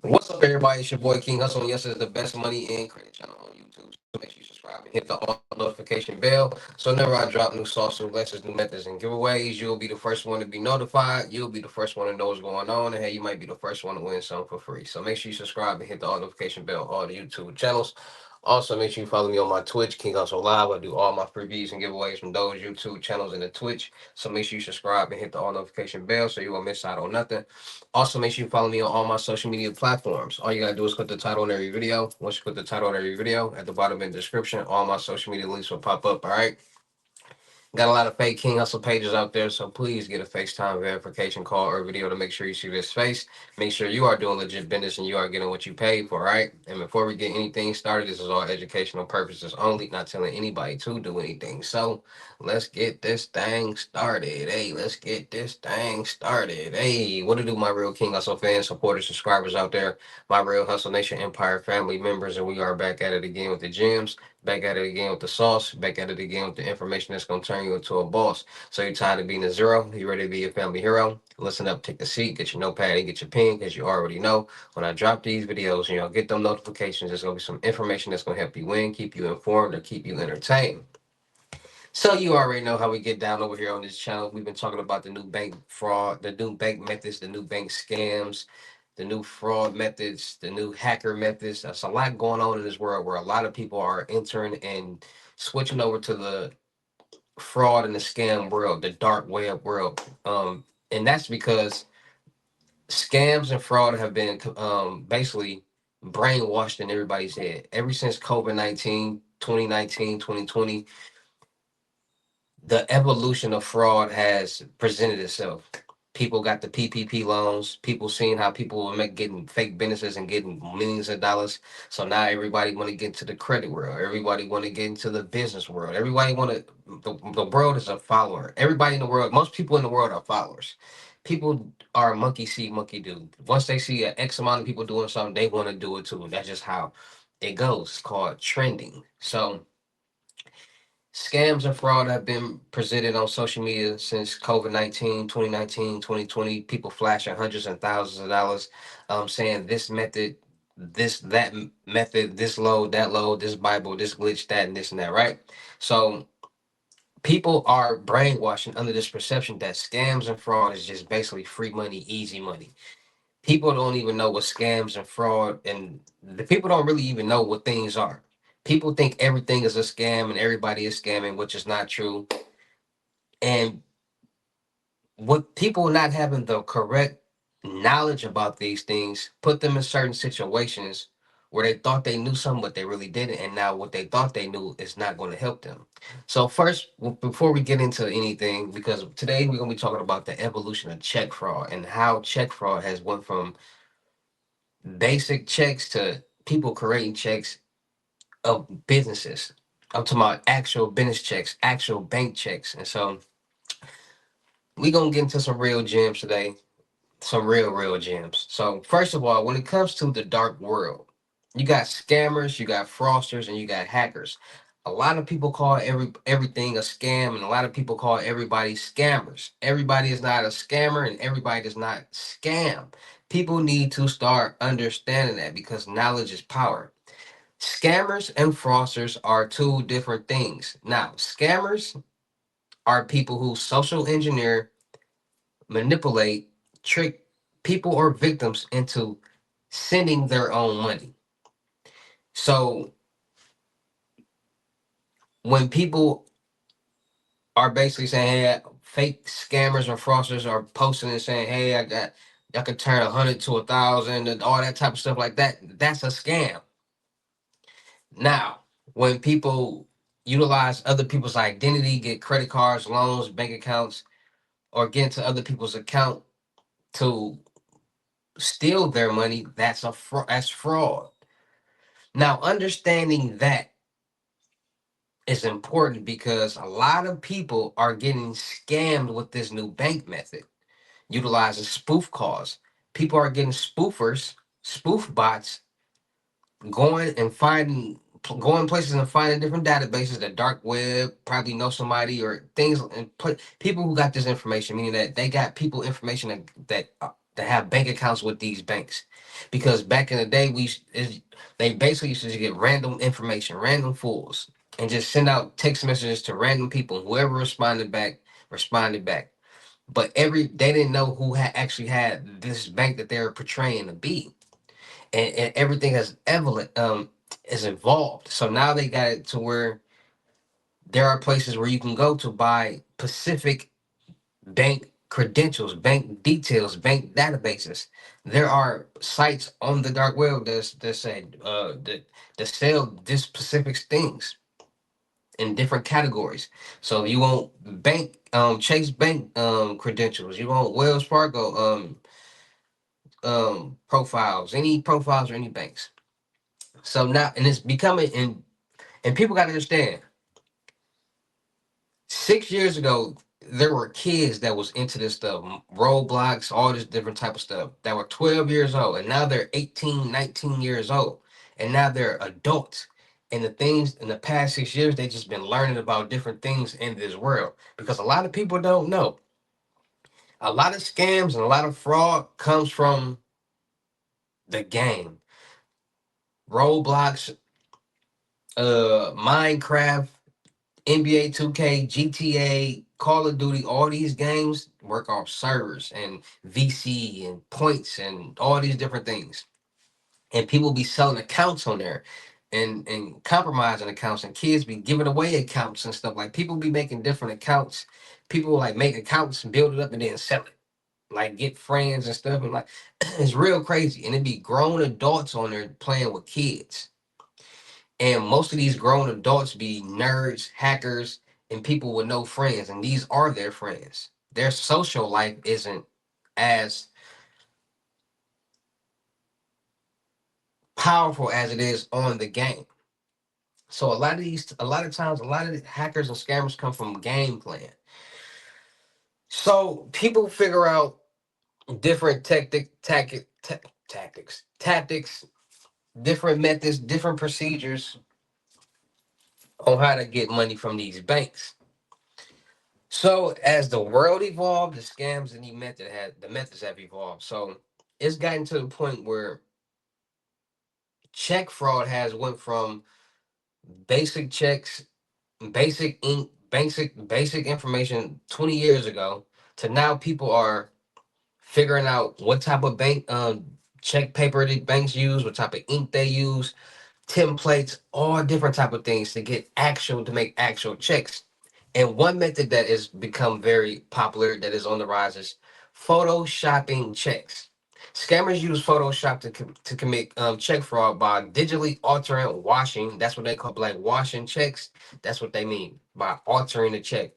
What's up, everybody? It's your boy King Hustle, and yes, it's the best money and credit channel on YouTube. So make sure you subscribe and hit the all notification bell. So whenever I drop new sauce, new lessons, new methods, and giveaways, you'll be the first one to be notified. You'll be the first one to know what's going on, and hey, you might be the first one to win something for free. So make sure you subscribe and hit the all notification bell on all the YouTube channels. Also, make sure you follow me on my Twitch, King Hustle Live. I do all my previews and giveaways from those YouTube channels and the Twitch. So make sure you subscribe and hit the all notification bell so you won't miss out on nothing. Also, make sure you follow me on all my social media platforms. All you gotta do is click the title on every video. Once you click the title on every video, at the bottom in the description, all my social media links will pop up. All right. Got a lot of fake King Hustle pages out there, so please get a FaceTime verification call or video to make sure you see this face. Make sure you are doing legit business and you are getting what you paid for, right? And before we get anything started, this is all educational purposes only, not telling anybody to do anything. So let's get this thing started. Hey, let's get this thing started. Hey, what to do, my real King Hustle fans, supporters, subscribers out there, my real Hustle Nation Empire family members, and we are back at it again with the gems. Back at it again with the sauce. Back at it again with the information that's going to turn you into a boss. So you're tired of being a zero? You ready to be a family hero? Listen up, take a seat, get your notepad and get your pen because you already know when I drop these videos, get them notifications. There's going to be some information that's going to help you win, keep you informed, or keep you entertained. So you already know how we get down over here on this channel. We've been talking about the new bank fraud, the new bank methods, the new bank scams, the new fraud methods, the new hacker methods. There's a lot going on in this world where a lot of people are entering and switching over to the fraud and the scam world, the dark web world. And that's because scams and fraud have been basically brainwashed in everybody's head ever since COVID-19, 2019, 2020. The evolution of fraud has presented itself. People got the PPP loans. People seeing how people were getting fake businesses and getting millions of dollars. So now everybody want to get into the credit world. Everybody want to get into the business world. Everybody want to. The world is a follower. Everybody in the world. Most people in the world are followers. People are monkey see, monkey do. Once they see an X amount of people doing something, they want to do it too. And that's just how it goes. It's called trending. So scams and fraud have been presented on social media since COVID-19, 2019, 2020. People flashing hundreds and thousands of dollars, saying this method, method, this load, that load, this Bible, this glitch, that, and this and that, right? So people are brainwashing under this perception that scams and fraud is just basically free money, easy money. People don't even know what scams and fraud, and the people don't really even know what things are. People think everything is a scam and everybody is scamming, which is not true. And what people not having the correct knowledge about these things put them in certain situations where they thought they knew something, but they really didn't. And now what they thought they knew is not going to help them. So first, before we get into anything, because today we're going to be talking about the evolution of check fraud and how check fraud has went from basic checks to people creating checks of businesses. I'm talking about actual business checks, actual bank checks. And so we're going to get into some real gems today, some real gems. So first of all, when it comes to the dark world, you got scammers, you got fraudsters, and you got hackers. A lot of people call everything a scam, and a lot of people call everybody scammers. Everybody is not a scammer, and everybody does not scam. People need to start understanding that because knowledge is power. Scammers and fraudsters are two different things. Now, scammers are people who social engineer, manipulate, trick people or victims into sending their own money. So when people are basically saying, hey, fake scammers or fraudsters are posting and saying, hey, I could turn 100 to 1,000 and all that type of stuff like that, that's a scam. Now, when people utilize other people's identity, get credit cards, loans, bank accounts, or get into other people's account to steal their money, that's fraud. Now, understanding that is important because a lot of people are getting scammed with this new bank method, utilizing spoof calls. People are getting spoofers, spoof bots, going and finding, going places and finding different databases, the dark web, probably know somebody or things, and put people who got this information, meaning that they got people information to have bank accounts with these banks, because back in the day they basically used to just get random information, random fools, and just send out text messages to random people. Whoever responded back. But they didn't know who had actually had this bank that they were portraying to be, and everything is evolved. So now they got it to where there are places where you can go to buy specific bank credentials, bank details, bank databases. There are sites on the dark web that say that sell this specific things in different categories. So if you want Chase Bank credentials, you want Wells Fargo profiles, any profiles or any banks. So now, and it's becoming, and people got to understand, 6 years ago, there were kids that was into this stuff, roadblocks, all this different type of stuff, that were 12 years old, and now they're 18, 19 years old, and now they're adults. And the things in the past 6 years, they just been learning about different things in this world, because a lot of people don't know. A lot of scams and a lot of fraud comes from the game. Roblox, Minecraft, NBA 2K, GTA, Call of Duty, all these games work off servers and VC and points and all these different things. And people be selling accounts on there and compromising accounts, and kids be giving away accounts and stuff. Like, people be making different accounts. People like make accounts and build it up and then sell it. Like, get friends and stuff, and like it's real crazy. And it be grown adults on there playing with kids, and most of these grown adults be nerds, hackers, and people with no friends. And these are their friends. Their social life isn't as powerful as it is on the game. So a lot of times, a lot of the hackers and scammers come from game playing. So people figure out different tactics, different methods, different procedures on how to get money from these banks. So as the world evolved, the scams and the methods have evolved. So it's gotten to the point where check fraud has went from basic checks, basic information 20 years ago, to now people are figuring out what type of bank check paper the banks use, what type of ink they use, templates, all different type of things to make actual checks. And one method that has become very popular that is on the rise is photoshopping checks. Scammers use Photoshop to commit check fraud by digitally altering washing. That's what they call, like, washing checks. That's what they mean by altering the check.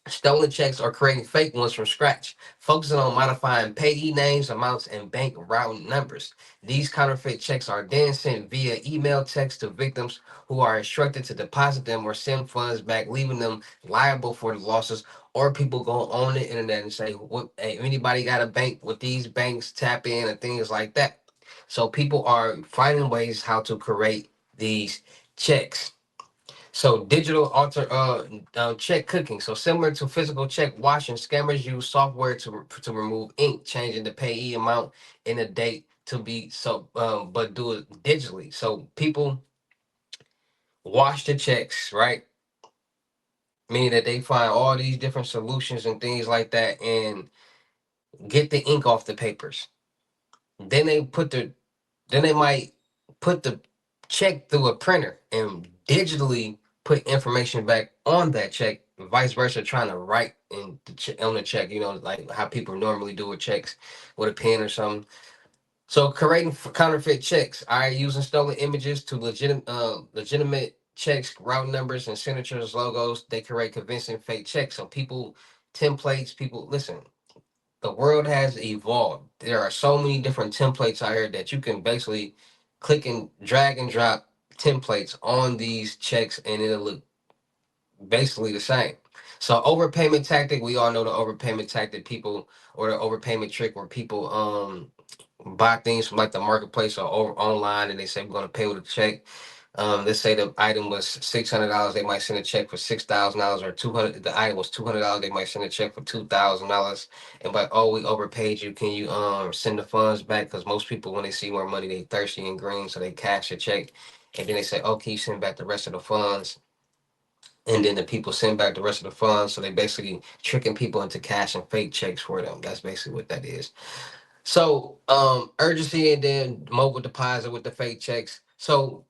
Stolen checks or creating fake ones from scratch, focusing on modifying payee names, amounts, and bank route numbers. These counterfeit checks are then sent via email text to victims, who are instructed to deposit them or send funds back, leaving them liable for the losses. Or people go on the internet and say, "What? Hey, anybody got a bank with these banks? Tap in," and things like that. So people are finding ways how to create these checks. So digital check cooking. So similar to physical check washing, scammers use software to remove ink, changing the payee amount and the date to be so, but do it digitally. So people wash the checks, right? Meaning that they find all these different solutions and things like that, and get the ink off the papers. Then they might put the check through a printer and digitally put information back on that check, vice versa, trying to write on the check, like how people normally do with checks with a pen or something. So creating counterfeit checks, using stolen images to legitimate checks, route numbers, and signatures, logos. They create convincing fake checks. So people, listen, the world has evolved. There are so many different templates out here that you can basically click and drag and drop templates on these checks, and it'll look basically the same. So overpayment tactic, we all know the overpayment tactic, people, or the overpayment trick, where people buy things from like the marketplace or over online, and they say, "We're going to pay with a check." Let's say the item was $600, they might send a check for $6,000, or 200. The item was $200, they might send a check for $2,000, and like, oh, we overpaid you. Can you send the funds back? Because most people, when they see more money, they thirsty and green, so they cash a check, and then they say, oh, can you send back the rest of the funds? And then the people send back the rest of the funds, so they basically tricking people into cashing fake checks for them. That's basically what that is. So, urgency, and then mobile deposit with the fake checks. So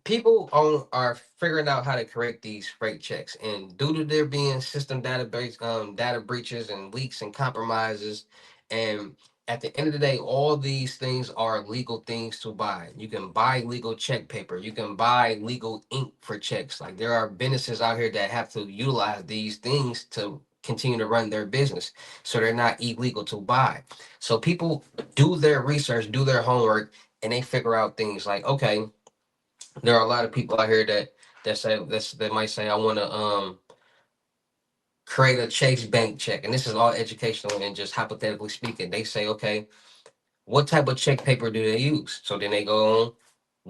people are figuring out how to correct these fake checks, and due to there being system database data breaches and leaks and compromises, and at the end of the day, all these things are legal things to buy. You can buy legal check paper, you can buy legal ink for checks. Like, there are businesses out here that have to utilize these things to continue to run their business, so they're not illegal to buy. So people do their research, do their homework, and they figure out things like, okay, there are a lot of people out here that might say, I want to create a Chase Bank check, and this is all educational and just hypothetically speaking. They say, okay, what type of check paper do they use? So then they go on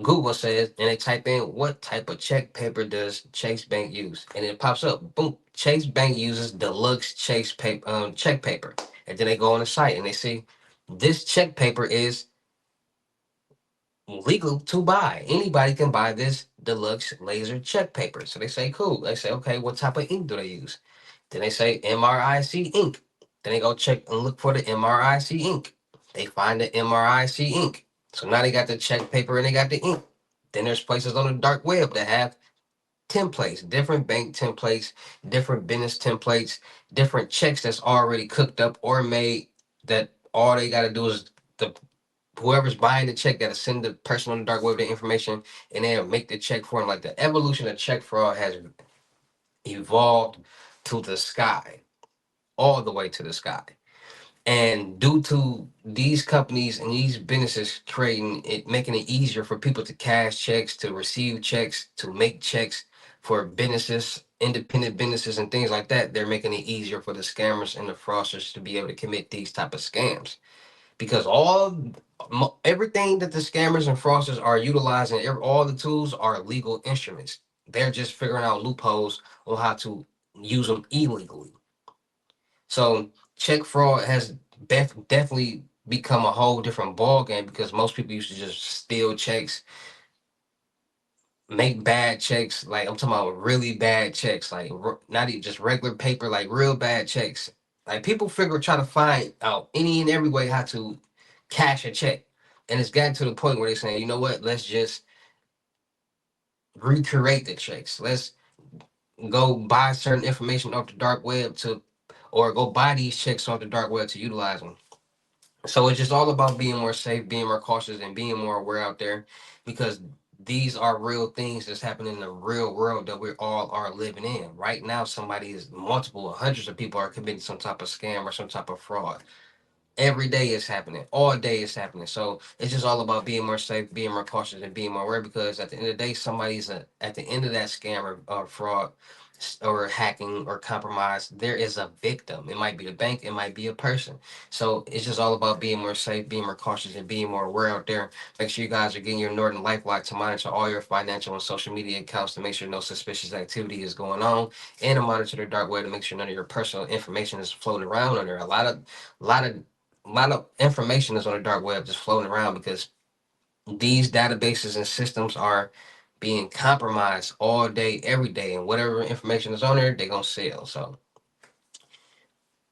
Google, says, and they type in, what type of check paper does Chase Bank use, and it pops up. Boom, Chase Bank uses deluxe Chase paper, check paper, and then they go on the site and they see this check paper is legal to buy. Anybody can buy this deluxe laser check paper. So they say, cool. They say, okay, what type of ink do they use? Then they say MRIC ink. Then they go check and look for the MRIC ink. They find the MRIC ink. So now they got the check paper and they got the ink. Then there's places on the dark web that have templates, different bank templates, different business templates, different checks that's already cooked up or made, that all they got to do is the whoever's buying the check got to send the person on the dark web the information, and they'll make the check for them. Like, the evolution of check fraud has evolved to the sky, all the way to the sky. And due to these companies and these businesses creating it, making it easier for people to cash checks, to receive checks, to make checks for businesses, independent businesses, and things like that, they're making it easier for the scammers and the fraudsters to be able to commit these type of scams, because everything that the scammers and fraudsters are utilizing, all the tools are legal instruments. They're just figuring out loopholes on how to use them illegally. So check fraud has definitely become a whole different ball game, because most people used to just steal checks, make bad checks. Like, I'm talking about really bad checks, like not even just regular paper, like real bad checks. Like, people try to find out any and every way how to cash a check, and it's gotten to the point where they're saying, you know what, let's just recreate the checks. Let's go buy certain information off the dark web to, or go buy these checks off the dark web to utilize them. So it's just all about being more safe, being more cautious, and being more aware out there, because these are real things that's happening in the real world that we all are living in. Right now, somebody is multiple, hundreds of people are committing some type of scam or some type of fraud. Every day is happening. All day is happening. So it's just all about being more safe, being more cautious, and being more aware. Because at the end of the day, at the end of that scam or fraud or hacking or compromise, there is a victim. It might be the bank, it might be a person. So it's just all about being more safe, being more cautious, and being more aware out there. Make sure you guys are getting your Norton LifeLock to monitor all your financial and social media accounts to make sure no suspicious activity is going on, and to monitor the dark web to make sure none of your personal information is floating around on there. A lot of information is on the dark web just floating around, because these databases and systems are being compromised all day, every day, and whatever information is on there, they're gonna sell. So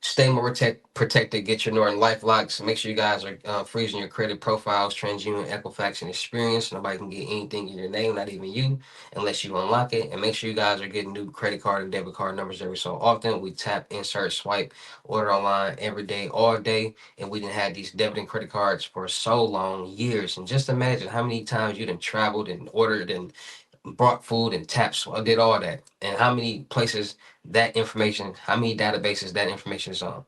stay more protected. Get your Norton LifeLocks. Make sure you guys are freezing your credit profiles, TransUnion, Equifax, and Experience. Nobody can get anything in your name, not even you, unless you unlock it. And make sure you guys are getting new credit card and debit card numbers every so often. We tap, insert, swipe, order online every day, all day. And we didn't have these debit and credit cards for so long, years. And just imagine how many times you done traveled and ordered and brought food and taps, did all that, and how many places that information, how many databases that information is on.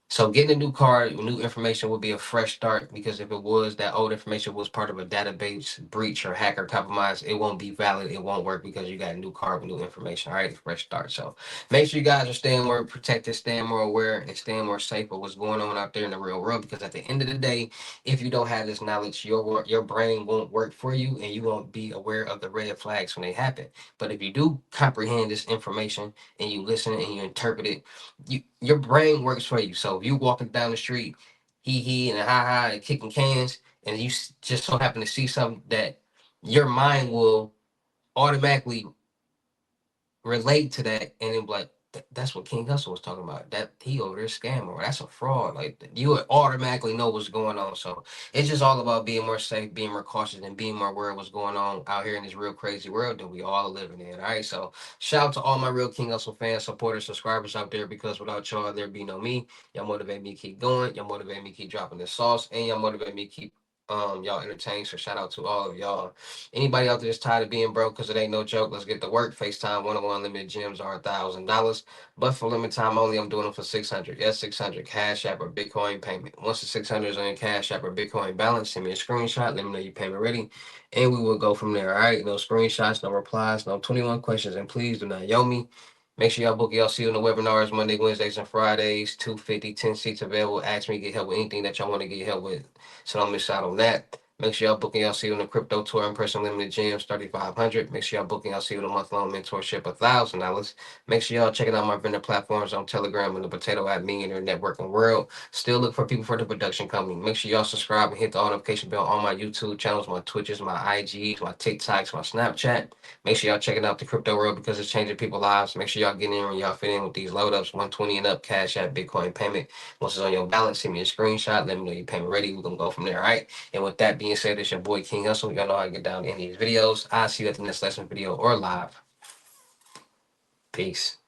So getting a new card, new information will be a fresh start, because if it was that old information was part of a database breach or hacker compromise, it won't be valid. It won't work because you got a new card with new information. All right, fresh start. So make sure you guys are staying more protected, staying more aware, and staying more safe of what's going on out there in the real world. Because at the end of the day, if you don't have this knowledge, your brain won't work for you, and you won't be aware of the red flags when they happen. But if you do comprehend this information and you listen and you interpret it, your brain works for you. So if you walking down the street, he and ha ha and kicking cans, and you just so happen to see something that your mind will automatically relate to that, and then be like, That's what King Hustle was talking about. That he over there scam, or that's a fraud." Like, you would automatically know what's going on. So it's just all about being more safe, being more cautious, and being more aware of what's going on out here in this real crazy world that we all are living in. All right. So shout out to all my real King Hustle fans, supporters, subscribers out there, because without y'all, there'd be no me. Y'all motivate me to keep going. Y'all motivate me to keep dropping the sauce, and y'all motivate me to keep y'all entertained. So shout out to all of y'all. Anybody out there that's tired of being broke, because it ain't no joke, let's get to work. FaceTime one-on-one limited gyms are $1,000, but for limited time only, I'm doing them for 600. Yes, 600 Cash App or Bitcoin payment. Once the 600 is on your Cash App or Bitcoin balance, send me a screenshot. Let me know your payment ready, and we will go from there. All right, no screenshots, no replies, no 21 questions, and please do not yo me. Make sure y'all book y'all. See you in the webinars Monday, Wednesdays, and Fridays. 250, 10 seats available. Ask me to get help with anything that y'all want to get help with, so don't miss out on that. Make sure y'all booking y'all see you in the crypto tour in person limited gyms 3,500. Make sure y'all booking y'all see you in the month long mentorship $1,000. Make sure y'all checking out my vendor platforms on Telegram and the Potato App Millionaire Networking World. Still look for people for the production company. Make sure y'all subscribe and hit the notification bell on my YouTube channels, my Twitches, my IGs, my TikToks, my Snapchat. Make sure y'all checking out the crypto world, because it's changing people's lives. Make sure y'all get in when y'all fit in with these load ups, 120 and up, Cash App, Bitcoin payment. Once it's on your balance, send me a screenshot. Let me know your payment ready. We're gonna go from there. All right. And with that being said, it's your boy King Hustle. Y'all know how to get down in these videos. I'll see you at the next lesson video or live. Peace.